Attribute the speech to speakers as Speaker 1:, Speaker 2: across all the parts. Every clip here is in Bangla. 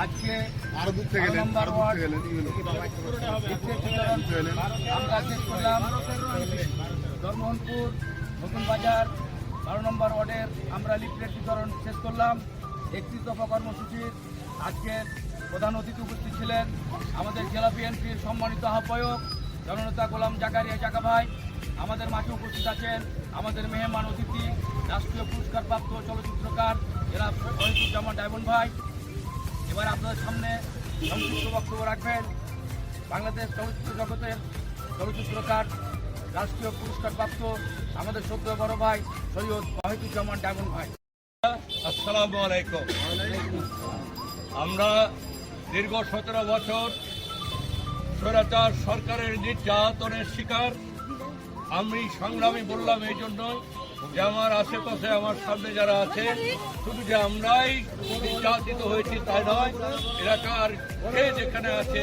Speaker 1: আজকে
Speaker 2: আরো দূর থেকে গেলেন
Speaker 1: আমরা শেষ করলাম জন্মোহনপুর নতুন বাজার 12 নম্বর ওয়ার্ডের আমরা লিফলেট বিতরণ শেষ করলাম। 31 দফা কর্মসূচির আজকের প্রধান অতিথি উপস্থিত ছিলেন আমাদের জেলা বিএনপির সম্মানিত আহ্বায়ক জননেতা গোলাম জাকারিয়া জাকা ভাই। আমাদের মাঝে উপস্থিত আছেন আমাদের মেহমান অতিথি রাষ্ট্রীয় পুরস্কারপ্রাপ্ত চলচ্চিত্রকার জনাব শহীদুজ্জামান ডায়মন্ড ভাই। এবার আপনাদের সামনে সংক্ষিপ্ত বক্তব্য রাখবেন বাংলাদেশ চলচ্চিত্র জগতের চলচ্চিত্রকার রাষ্ট্রীয় পুরস্কারপ্রাপ্ত আমাদের শ্রদ্ধেয় বড় ভাই সৈয়দ ওয়াহিদুজ্জামান ডায়মন্ড ভাই।
Speaker 3: আসসালামু আলাইকুম। আমরা দীর্ঘ 17 বছর স্বৈরাচার সরকারের নির্যাতনের শিকার। আমি সংগ্রামী বললাম এই জন্যই যে আমার আশেপাশে আমার সামনে যারা আছে শুধু যে আমরাই নির্যাতিত হয়েছি তাই নয়, এলাকার যে যেখানে আছে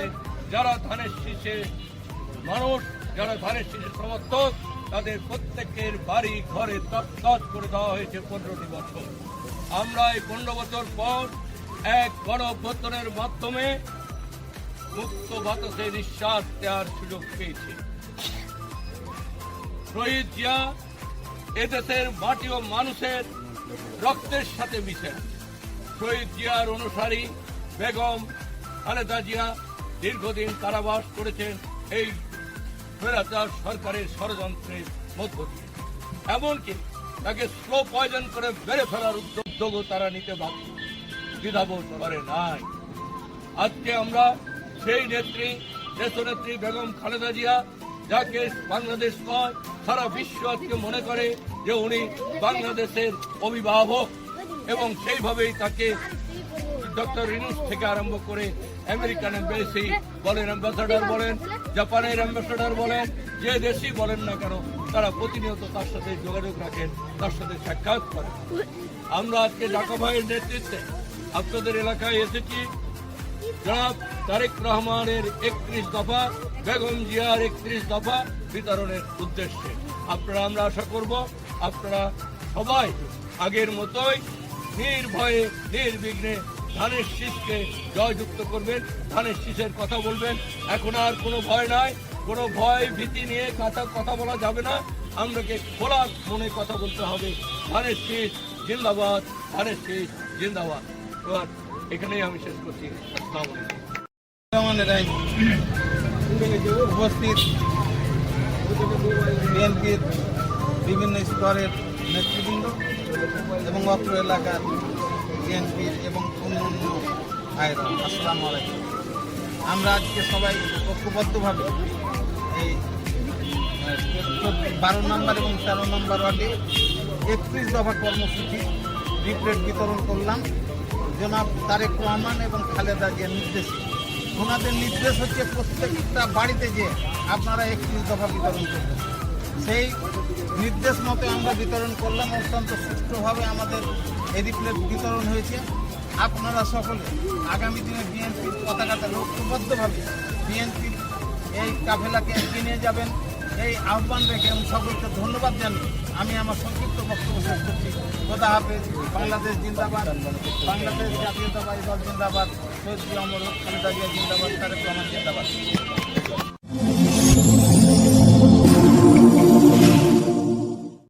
Speaker 3: যারা ধানের শীষে মানুষ, যারা ধানের শীষের সমর্থক, তাদের প্রত্যেকের বাড়ি ঘরে তৎকাল করে দেওয়া হয়েছে 15টি বছর। আমরা এই 15 বছর পর এক গণ অভ্যুত্থানের মাধ্যমে মুক্ত বাতাসে নিঃশ্বাস দেওয়ার সুযোগ পেয়েছি। শহীদ জিয়া এদেশের মাটি ও মানুষের রক্তের সাথে মিশে। শহীদ জিয়ার অনুসারী বেগম খালেদা জিয়া দীর্ঘদিন কারাবাস করেছেন এই স্বৈরাচার সরকারের ষড়যন্ত্রের মধ্য দিয়ে। এমনকি তাকে স্লো পয়জন করে বেড়ে ফেলার উদ্যোগও তারা নিতে দ্বিধাবোধ করে নাই। আজকে আমরা সেই নেত্রী দেশনেত্রী বেগম খালেদা জিয়া, যাকে বাংলাদেশ নয় সারা বিশ্ব আজকে মনে করে যে উনি বাংলাদেশের অভিভাবক, এবং সেইভাবেই তাকে ডক্টর ইনুস থেকে আরম্ভ করে আমেরিকান এম্বাসি বলেন, অ্যাম্বাসাডার বলেন, জাপানের অ্যাম্বাসাডার বলেন, যে দেশই বলেন না কেন তারা প্রতিনিয়ত তার সাথে যোগাযোগ রাখেন, তার সাথে সাক্ষাৎ করেন। আমরা আজকে জাকা ভাইয়ের নেতৃত্বে আপনাদের এলাকায় এসেছি জনাব তারেক রহমানের 31 দফা, বেগম জিয়ার 31 দফা বিতরণের উদ্দেশ্যে। আমরা আশা করব আপনারা সবাই আগের মতোই নির্ভয়ে নির্বিঘ্নে ধানের শীষকে জয়যুক্ত করবেন, ধানের শীষের কথা বলবেন। এখন আর কোনো ভয় নাই, কোনো ভয় ভীতি নিয়ে কথা বলা যাবে না। আমরাকে খোলা মনে কথা বলতে হবে। ধানের শীষ জিন্দাবাদ, ধানের শীষ জিন্দাবাদ। এবার এখানেই আমি শেষ করছি। আসসালামু আলাইকুম।
Speaker 4: উপস্থিত বিএনপির বিভিন্ন স্তরের নেতৃবৃন্দ এবং অত্র এলাকার বিএনপির এবং অন্যান্য ভাইরা, আসসালামু আলাইকুম। আমরা আজকে সবাই ঐক্যবদ্ধভাবে এই 12 নম্বর এবং 13 নম্বর ওয়ার্ডে 31 দফা কর্মসূচি লিফলেট বিতরণ করলাম জনাব তারেক রহমান এবং খালেদা জিয়ার নির্দেশে। ওনাদের নির্দেশ হচ্ছে প্রত্যেকটা বাড়িতে যে আপনারা 31 দফা বিতরণ করবেন। সেই নির্দেশ মতো আমরা বিতরণ করলাম। অত্যন্ত সুষ্ঠুভাবে আমাদের এই লিফলেট বিতরণ হয়েছে। আপনারা সকলে আগামী দিনে বিএনপির পতাকাতে ঐক্যবদ্ধভাবে বিএনপির এই কাফেলাকে এগিয়ে নিয়ে যাবেন, এই আহ্বান রেখে এবং সকলকে ধন্যবাদ জানিয়ে আমি আমার সংক্ষিপ্ত বক্তব্য শেষ করছি। খোদা হাফেজ। বাংলাদেশ জিন্দাবাদ, বাংলাদেশ জাতীয়তাবাদী দল জিন্দাবাদ, শহীদ জিয়া অমর খালেদা জিয়া জিন্দাবাদ, তারেক রহমান জিন্দাবাদ।